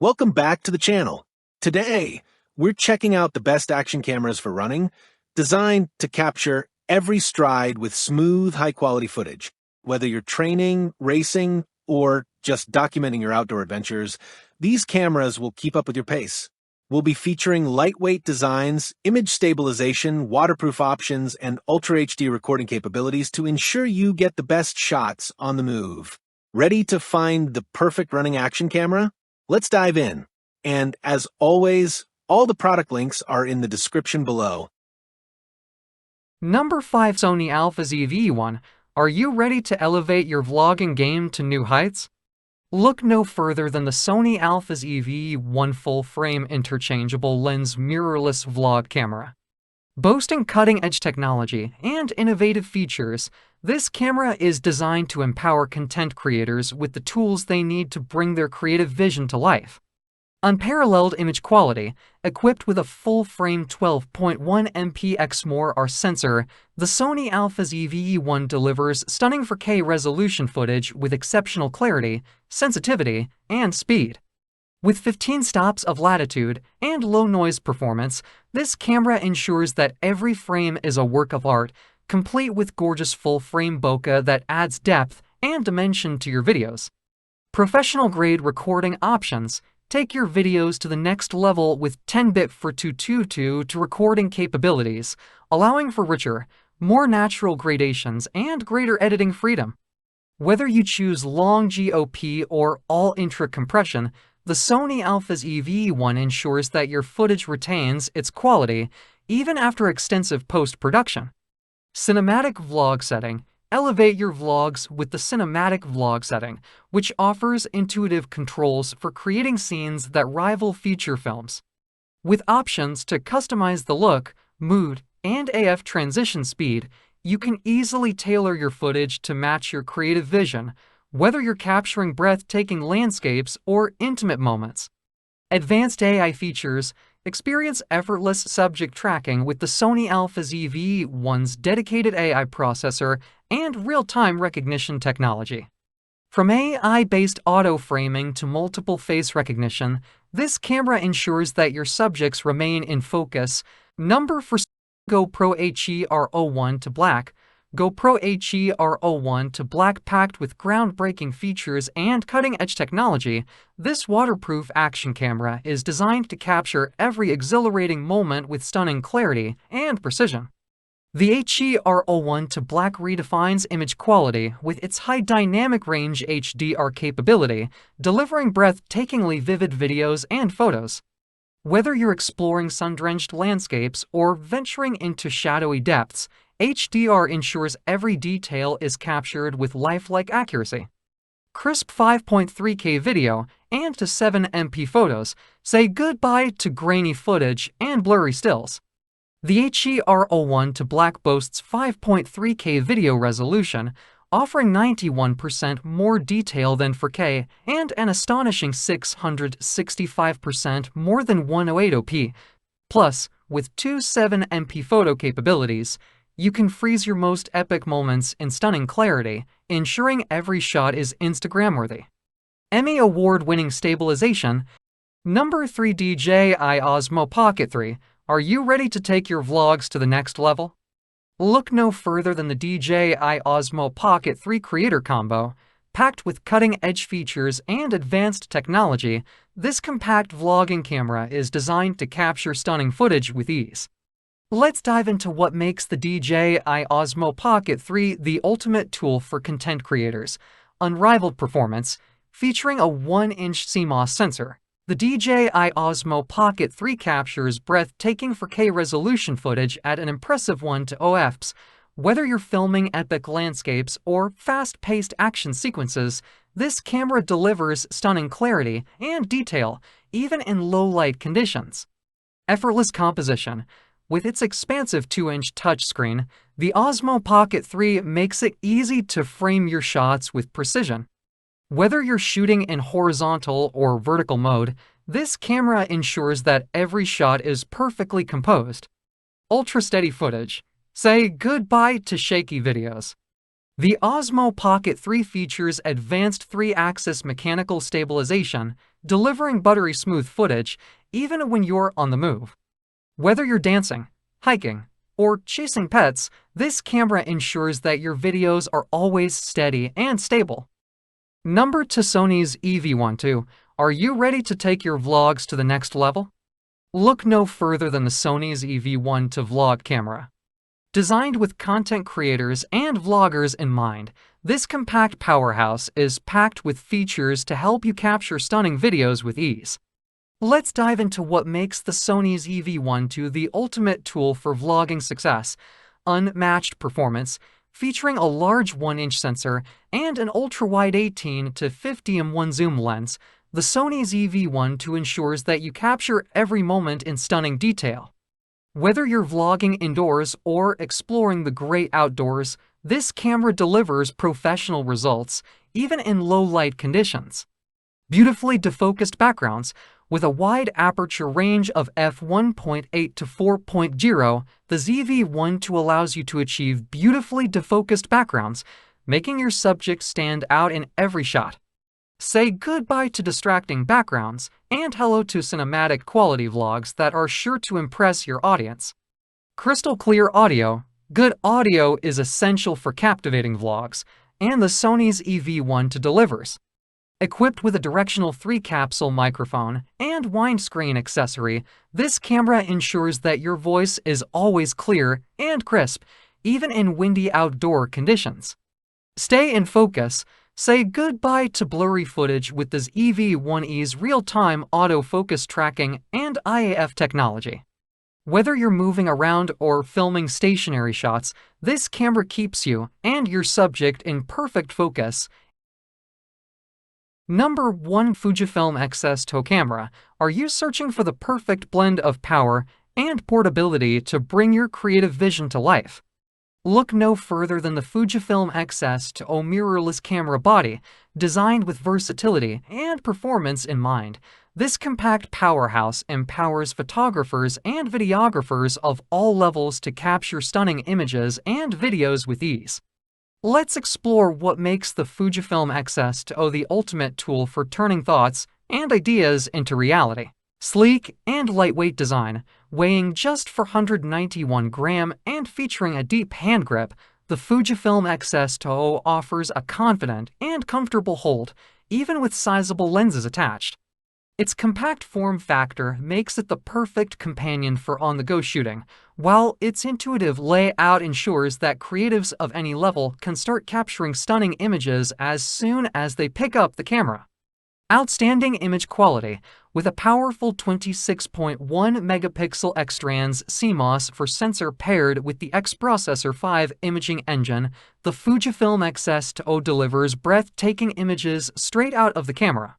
Welcome back to the channel. Today, we're checking out the best action cameras for running, designed to capture every stride with smooth, high-quality footage. Whether you're training, racing, or just documenting your outdoor adventures, these cameras will keep up with your pace. We'll be featuring lightweight designs, image stabilization, waterproof options, and Ultra HD recording capabilities to ensure you get the best shots on the move. Ready to find the perfect running action camera? Let's dive in. And as always, all the product links are in the description below. Number 5 Sony Alpha ZV-1. Are you ready to elevate your vlogging game to new heights? Look no further than the Sony Alpha ZV-1 full-frame interchangeable lens mirrorless vlog camera. Boasting cutting-edge technology and innovative features, this camera is designed to empower content creators with the tools they need to bring their creative vision to life. Unparalleled image quality, equipped with a full-frame 12.1 MP XMOR sensor, the Sony Alpha ZV-1 delivers stunning 4K resolution footage with exceptional clarity, sensitivity, and speed. With 15 stops of latitude and low noise performance, this camera ensures that every frame is a work of art, complete with gorgeous full-frame bokeh that adds depth and dimension to your videos. Professional-grade recording options take your videos to the next level with 10-bit for 222 to recording capabilities, allowing for richer, more natural gradations and greater editing freedom. Whether you choose long GOP or all-intra compression, the Sony Alpha ZV-1 ensures that your footage retains its quality even after extensive post-production. Cinematic Vlog Setting. Elevate your vlogs with the Cinematic Vlog setting, which offers intuitive controls for creating scenes that rival feature films. With options to customize the look, mood, and AF transition speed, you can easily tailor your footage to match your creative vision, whether you're capturing breathtaking landscapes or intimate moments. Advanced AI features. Experience effortless subject tracking with the Sony Alpha ZV-1's dedicated AI processor and real-time recognition technology. From AI-based auto-framing to multiple face recognition, this camera ensures that your subjects remain in focus. Number for GoPro HERO1 to Black. GoPro HERO1 to Black, packed with groundbreaking features and cutting-edge technology, this waterproof action camera is designed to capture every exhilarating moment with stunning clarity and precision. The HERO1 to Black redefines image quality with its high dynamic range HDR capability, delivering breathtakingly vivid videos and photos. Whether you're exploring sun-drenched landscapes or venturing into shadowy depths, HDR ensures every detail is captured with lifelike accuracy. Crisp 5.3K video and to 7 MP photos say goodbye to grainy footage and blurry stills. The HERO1 to Black boasts 5.3K video resolution, offering 91% more detail than 4K and an astonishing 665% more than 108p. Plus, with two 7 MP photo capabilities, you can freeze your most epic moments in stunning clarity, ensuring every shot is Instagram-worthy. Emmy Award-winning stabilization. Number 3 DJI Osmo Pocket 3. Are you ready to take your vlogs to the next level? Look no further than the DJI Osmo Pocket 3 Creator Combo. Packed with cutting-edge features and advanced technology, this compact vlogging camera is designed to capture stunning footage with ease. Let's dive into what makes the DJI Osmo Pocket 3 the ultimate tool for content creators. Unrivaled performance. Featuring a 1-inch CMOS sensor, the DJI Osmo Pocket 3 captures breathtaking 4K resolution footage at an impressive 1:0 fps. Whether you're filming epic landscapes or fast-paced action sequences, this camera delivers stunning clarity and detail, even in low-light conditions. Effortless composition. With its expansive 2-inch touchscreen, the Osmo Pocket 3 makes it easy to frame your shots with precision. Whether you're shooting in horizontal or vertical mode, this camera ensures that every shot is perfectly composed. Ultra-steady footage. Say goodbye to shaky videos. The Osmo Pocket 3 features advanced 3-axis mechanical stabilization, delivering buttery smooth footage even when you're on the move. Whether you're dancing, hiking, or chasing pets, this camera ensures that your videos are always steady and stable. Number 2, Sony's EV-12. Are you ready to take your vlogs to the next level? Look no further than the Sony's EV-12 vlog camera. Designed with content creators and vloggers in mind, this compact powerhouse is packed with features to help you capture stunning videos with ease. Let's dive into what makes the Sony's EV-12 the ultimate tool for vlogging success. Unmatched performance, featuring a large 1-inch sensor and an ultra-wide 18 to 50mm zoom lens, the Sony's EV-12 ensures that you capture every moment in stunning detail. Whether you're vlogging indoors or exploring the great outdoors, this camera delivers professional results, even in low-light conditions. Beautifully defocused backgrounds. With a wide aperture range of f1.8 to 4.0, the EV-12 allows you to achieve beautifully defocused backgrounds, making your subject stand out in every shot. Say goodbye to distracting backgrounds and hello to cinematic quality vlogs that are sure to impress your audience. Crystal clear audio. Good audio is essential for captivating vlogs, and the Sony's EV-12 delivers. Equipped with a directional 3-capsule microphone and windscreen accessory, this camera ensures that your voice is always clear and crisp, even in windy outdoor conditions. Stay in focus. Say goodbye to blurry footage with this EV-12's real-time autofocus tracking and IAF technology. Whether you're moving around or filming stationary shots, this camera keeps you and your subject in perfect focus. Number 1, Fujifilm X-S2 camera. Are you searching for the perfect blend of power and portability to bring your creative vision to life? Look no further than the Fujifilm X-S2 mirrorless camera body, designed with versatility and performance in mind. This compact powerhouse empowers photographers and videographers of all levels to capture stunning images and videos with ease. Let's explore what makes the Fujifilm X-S2 the ultimate tool for turning thoughts and ideas into reality. Sleek and lightweight design, weighing just 491 grams and featuring a deep hand grip, the Fujifilm X-S2 offers a confident and comfortable hold, even with sizable lenses attached. Its compact form factor makes it the perfect companion for on-the-go shooting, while its intuitive layout ensures that creatives of any level can start capturing stunning images as soon as they pick up the camera. Outstanding image quality. With a powerful 26.1 megapixel X-Trans CMOS for sensor paired with the X-Processor 5 imaging engine, the Fujifilm X-S2 delivers breathtaking images straight out of the camera.